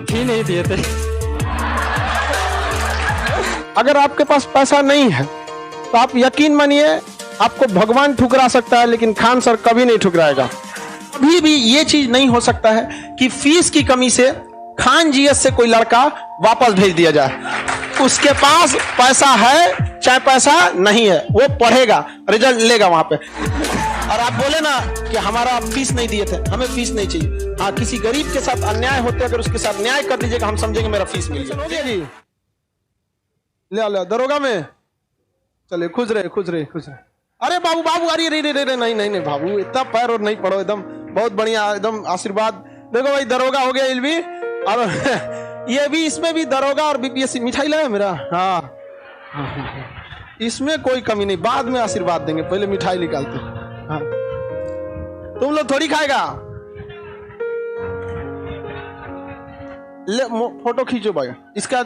फी नहीं दिए थे। अगर आपके पास पैसा नहीं है तो आप यकीन मानिए आपको भगवान ठुकरा सकता है, लेकिन खान सर कभी नहीं ठुकराएगा। कभी भी ये चीज नहीं हो सकता है कि फीस की कमी से खान जीएस से कोई लड़का वापस भेज दिया जाए। उसके पास पैसा है चाहे पैसा नहीं है, वो पढ़ेगा, रिजल्ट लेगा वहां पे। और आप बोले ना कि हमारा फीस नहीं दिए थे, हमें फीस नहीं चाहिए। हाँ, किसी गरीब के साथ अन्याय होते अगर उसके साथ न्याय कर दीजिएगा, हम समझेंगे मेरा फीस मिल गया जी। ले आओ दरोगा में, चले खुश रहे खुश रहे खुश रहे। अरे बाबू बाबू, अरे रे रे रे, नहीं नहीं नहीं बाबू, इतना पैर और नहीं पड़ो, एकदम बहुत बढ़िया, एकदम आशीर्वाद। देखो भाई, दरोगा हो गया इल्वी, और ये भी, इसमें भी दरोगा और बीपीएससी। मिठाई लाया मेरा? हाँ, इसमें कोई कमी नहीं, बाद में आशीर्वाद देंगे, पहले मिठाई निकालते। हाँ, तुम लोग थोड़ी खाएगा। ले फोटो खींचो भाई, इसका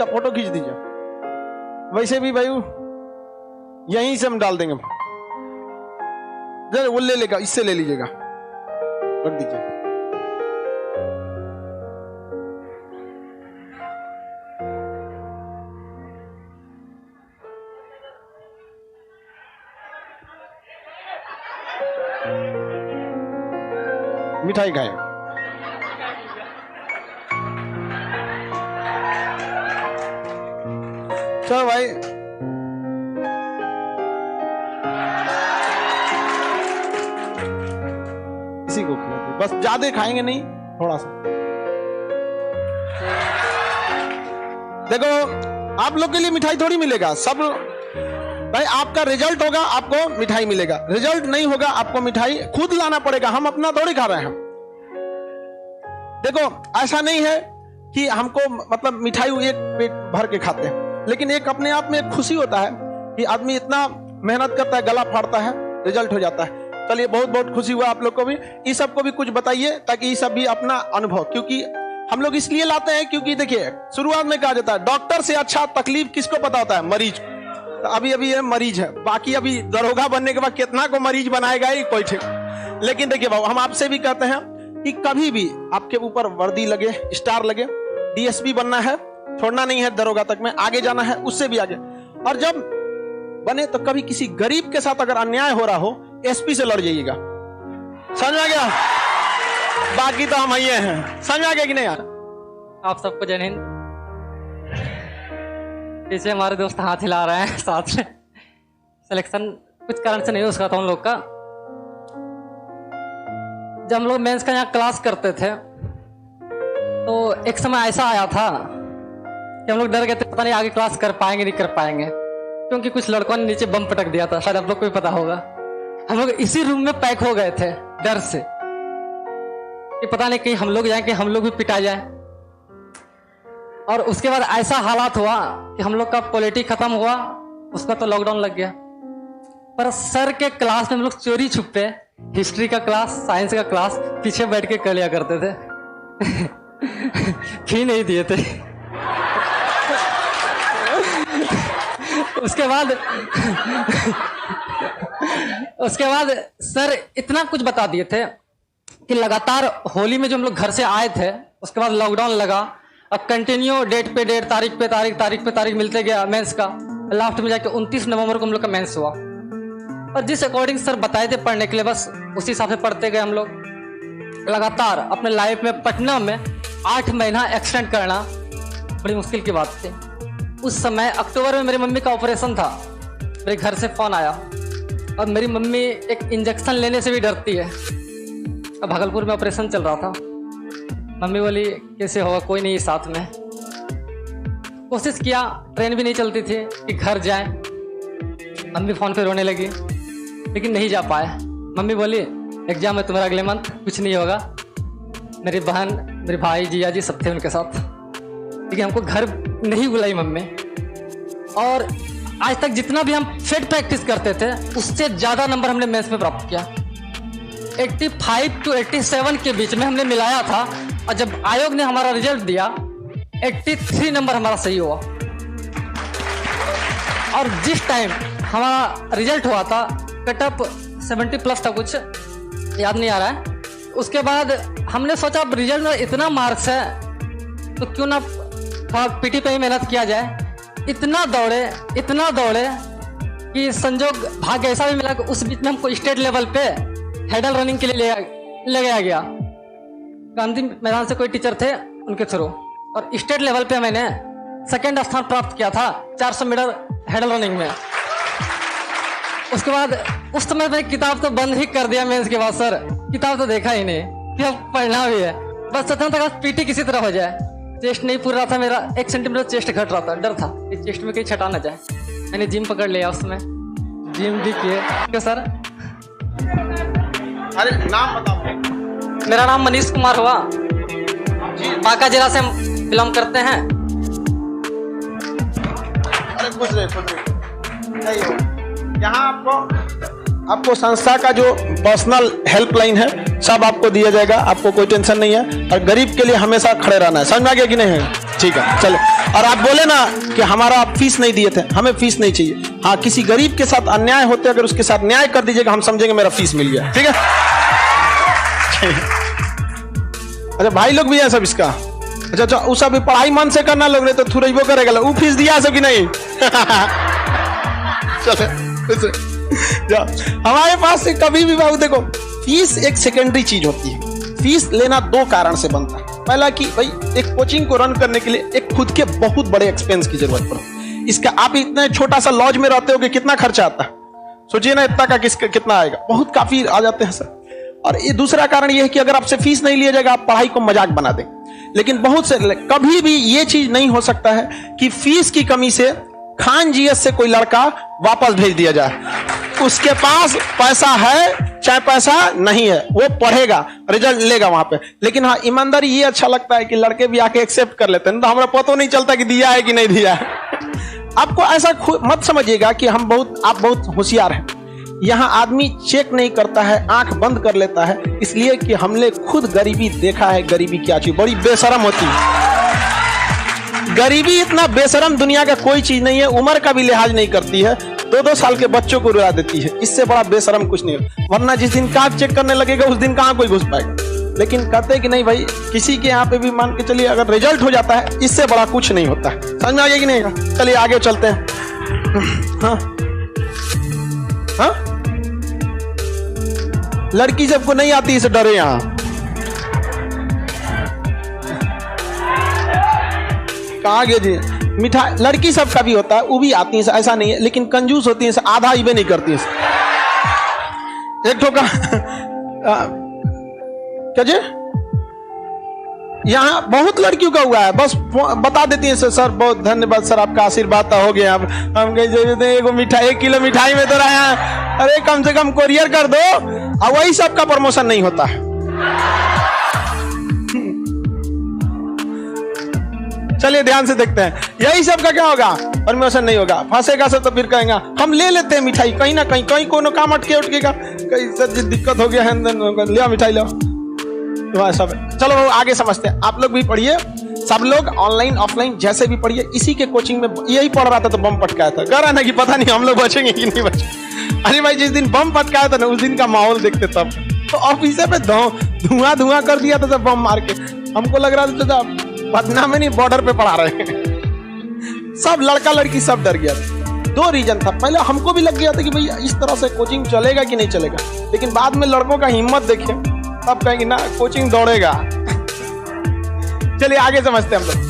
फोटो खींच दीजिए। वैसे भी भाई यहीं से हम डाल देंगे, वो ले लेगा, इससे ले लीजिएगा, रख दीजिए। मिठाई खाए। चलो भाई, इसी को खिलाते, बस ज्यादा खाएंगे नहीं, थोड़ा सा। देखो, आप लोग के लिए मिठाई थोड़ी मिलेगा, सब भाई आपका रिजल्ट होगा आपको मिठाई मिलेगा, रिजल्ट नहीं होगा आपको मिठाई खुद लाना पड़ेगा। हम अपना थोड़ी खा रहे हैं। देखो, ऐसा नहीं है कि हमको मतलब मिठाई एक पेट भर के खाते हैं, लेकिन एक अपने आप में एक खुशी होता है कि आदमी इतना मेहनत करता है, गला फाड़ता है, रिजल्ट हो जाता है। चलिए, बहुत बहुत खुशी हुआ आप लोग को भी। इस सब को भी कुछ बताइए ताकि ये सब भी अपना अनुभव, क्योंकि हम लोग इसलिए लाते हैं क्योंकि देखिए, शुरुआत में कहा जाता है डॉक्टर से अच्छा तकलीफ किसको पता होता है? मरीज को। तो अभी ये मरीज है, बाकी अभी दरोगा बनने के बाद कितना को मरीज बनाएगा ही कोई ठीक। लेकिन देखिए बाबू, हम आपसे भी कहते हैं कि कभी भी आपके ऊपर वर्दी लगे, स्टार लगे, डीएसपी बनना है, छोड़ना नहीं है दरोगा तक में, आगे जाना है, उससे भी आगे। और जब बने तो कभी किसी गरीब के साथ अगर अन्याय हो रहा हो, एसपी से लड़ जाइएगा। समझ आ गया? बाकी तो हम ये हैं। समझ आ गया कि नहीं यार? आप सबको जय हिंद। पीछे हमारे दोस्त हाथ हिला रहे हैं, साथ में सिलेक्शन कुछ कारण से नहीं हो सका था उन लोग का। जब हम लोग मेंस का यहाँ क्लास करते थे तो एक समय ऐसा आया था कि हम लोग डर गए थे, पता नहीं आगे क्लास कर पाएंगे नहीं कर पाएंगे, क्योंकि कुछ लड़कों ने नीचे बम पटक दिया था, शायद आप लोग को भी पता होगा। हम लोग इसी रूम में पैक हो गए थे डर से कि पता नहीं कहीं हम लोग जाए कि हम लोग भी पिटा जाए। और उसके बाद ऐसा हालात हुआ कि हम लोग का पॉलिटी खत्म हुआ, उसका तो लॉकडाउन लग गया। पर सर के क्लास में हम लोग चोरी छुपे हिस्ट्री का क्लास, साइंस का क्लास पीछे बैठ के कर लिया करते थे। फी नहीं दिए थे। उसके बाद सर इतना कुछ बता दिए थे कि लगातार होली में जो हम लोग घर से आए थे, उसके बाद लॉकडाउन लगा, अब कंटिन्यू डेट पे डेट, तारीख पे तारीख, तारीख पे तारीख मिलते गया मेंस का। लास्ट में जाके 29 नवंबर को हम लोग का मेंस हुआ, और जिस अकॉर्डिंग सर बताए थे पढ़ने के लिए, बस उसी हिसाब से पढ़ते गए हम लोग लगातार। अपने लाइफ में पटना में 8 महीना एक्सटेंड करना बड़ी मुश्किल की बात थी। उस समय अक्टूबर में मेरी मम्मी का ऑपरेशन था, मेरे घर से फोन आया, और मेरी मम्मी एक इंजेक्शन लेने से भी डरती है। अब भागलपुर में ऑपरेशन चल रहा था, मम्मी बोली कैसे होगा, कोई नहीं साथ में। कोशिश किया, ट्रेन भी नहीं चलती थी कि घर जाए। मम्मी फोन पे रोने लगी, लेकिन नहीं जा पाए। मम्मी बोली एग्जाम है तुम्हारा अगले मंथ, कुछ नहीं होगा। मेरी बहन, मेरे भाई, जिया जी सब थे उनके साथ, लेकिन हमको घर नहीं बुलाई मम्मी। और आज तक जितना भी हम फेड प्रैक्टिस करते थे, उससे ज़्यादा नंबर हमने मेंस में प्राप्त किया। 85 to 87 के बीच में हमने मिलाया था, और जब आयोग ने हमारा रिजल्ट दिया 83 नंबर हमारा सही हुआ। और जिस टाइम हमारा रिजल्ट हुआ था, कटअप 70 प्लस था, कुछ याद नहीं आ रहा है। उसके बाद हमने सोचा अब रिजल्ट में इतना मार्क्स है तो क्यों ना पीटी पे ही मेहनत किया जाए। इतना दौड़े कि संजोग भाग्य ऐसा भी मिला कि उस बीच में हमको स्टेट लेवल पे हेडल रनिंग के लिए ले गया गांधी मैदान से कोई टीचर थे उनके थ्रू, और स्टेट लेवल पे मैंने सेकंड स्थान प्राप्त किया था 400 मीटर हेडल रनिंग में। उसके बाद उस समय मैंने किताब तो बंद ही कर दिया मेंस के बाद। सर किताब तो देखा ही नहीं कि अब पढ़ना भी है, बस सोचना था पीटी किसी तरह हो जाए। चेस्ट नहीं पूरा था मेरा, 1 सेंटीमीटर चेस्ट घट रहा था, डर था कि चेस्ट में कहीं छटा ना जाए। मैंने जिम पकड़ लिया, उसमें जिम भी किए। क्यों सर? अरे नाम बताओ। मेरा नाम मनीष कुमार हुआ, बांका जिला से हम बिलोंग करते हैं। अरे कुछ नहीं यहाँ आपको संस्था का जो पर्सनल हेल्पलाइन है सब आपको दिया जाएगा, आपको कोई टेंशन नहीं है। और गरीब के लिए हमेशा खड़े रहना है, समझ में आ गया कि नहीं है? ठीक है चलो। और आप बोले ना कि हमारा आप फीस नहीं दिए थे, हमें फीस नहीं चाहिए। हाँ, किसी गरीब के साथ अन्याय होते अगर उसके साथ न्याय कर दीजिएगा, हम समझेंगे मेरा फीस मिल गया। ठीक है अच्छा भाई लोग भी है सब इसका। अच्छा उस अभी पढ़ाई मन से करना लोग, नहीं तो थुरैबो करेगा। वो फीस दिया सब कि नहीं? चलो हमारे पास से कभी भी बाबू देखो, फीस एक सेकेंडरी चीज होती है। फीस लेना 2 कारण से बनता है। पहला कि भाई एक कोचिंग को रन करने के लिए एक खुद के बहुत बड़े एक्सपेंस की जरूरत पड़ती है। इसका आप इतने छोटा सा लॉज में रहते हो कि कितना खर्चा आता है, सोचिए ना इतना का कितना आएगा, बहुत काफी आ जाते हैं सर। और ये दूसरा कारण ये है कि अगर आपसे फीस नहीं लिया जाएगा आप पढ़ाई को मजाक बना दें। लेकिन बहुत से कभी भी ये चीज नहीं हो सकता है कि फीस की कमी से खान जीएस से कोई लड़का वापस भेज दिया जाए। उसके पास पैसा है चाहे पैसा नहीं है, वो पढ़ेगा, रिजल्ट लेगा वहां पे। लेकिन हाँ, ईमानदारी ये अच्छा लगता है कि लड़के भी आके एक्सेप्ट कर लेते हैं, तो हमारा पता नहीं चलता कि दिया है कि नहीं दिया है। आपको ऐसा मत समझिएगा कि आप बहुत होशियार हैं। यहाँ आदमी चेक नहीं करता है, आंख बंद कर लेता है, इसलिए कि हमने खुद गरीबी देखा है। गरीबी क्या चीज, बड़ी बेशरम होती है। गरीबी इतना बेशरम दुनिया का कोई चीज नहीं है, उम्र का भी लिहाज नहीं करती है, 2-2 साल के बच्चों को रुला देती है। इससे बड़ा बेशरम कुछ नहीं है। वरना जिस दिन कार्ड चेक करने लगेगा उस दिन कहाँ कोई घुस पाएगा। लेकिन कहते कि नहीं भाई, किसी के यहाँ पे भी मान के चलिए अगर रिजल्ट हो जाता है, इससे बड़ा कुछ नहीं होता है। समझ में आ गया कि नहीं? चलिए आगे चलते हैं। हाँ हाँ, लड़की सबको नहीं आती, इसे डरे यहाँ। कहाँ गए जी? मिठाई लड़की सबका भी होता है, वो भी आती है, ऐसा नहीं है। लेकिन कंजूस होती है, आधा ही भी नहीं करती है। एक ठोका क्या जी, यहाँ बहुत लड़कियों का हुआ है, बस बता देती है सर बहुत धन्यवाद सर, आपका आशीर्वाद हो गया। अब हम कहे एगो मिठाई 1 किलो मिठाई में तो रहा, अरे कम से कम कोरियर कर दो। और वही सब का प्रमोशन नहीं होता है। चलिए ध्यान से देखते हैं, यही सब का क्या होगा, प्रमोशन नहीं होगा। फंसेगा सब तो फिर कहेंगे हम ले लेते हैं मिठाई, कहीं ना कहीं कोनो काम अटकेगा, कहीं सर दिक्कत हो गया है, लिया मिठाई लो, सब। चलो आगे समझते हैं। आप लोग भी पढ़िए, सब लोग ऑनलाइन ऑफलाइन जैसे भी पढ़िए। इसी के कोचिंग में यही पढ़ रहा था तो बम पटकाया था, कह रहा ना कि पता नहीं हम लोग बचेंगे कि नहीं बचेंगे। अरे भाई जिस दिन बम पटकाया था ना, उस दिन का माहौल देखते तब तो ऑफिस पे धुआं कर दिया था सब बम मार के। हमको लग रहा था पटना में नहीं, बॉर्डर पे पढ़ा रहे हैं। सब लड़का लड़की सब डर गया था। 2 रीजन था। पहले हमको भी लग गया था कि भाई इस तरह से कोचिंग चलेगा कि नहीं चलेगा, लेकिन बाद में लड़कों का हिम्मत देखे, तब कहेंगे ना कोचिंग दौड़ेगा। चलिए आगे समझते हैं हम लोग।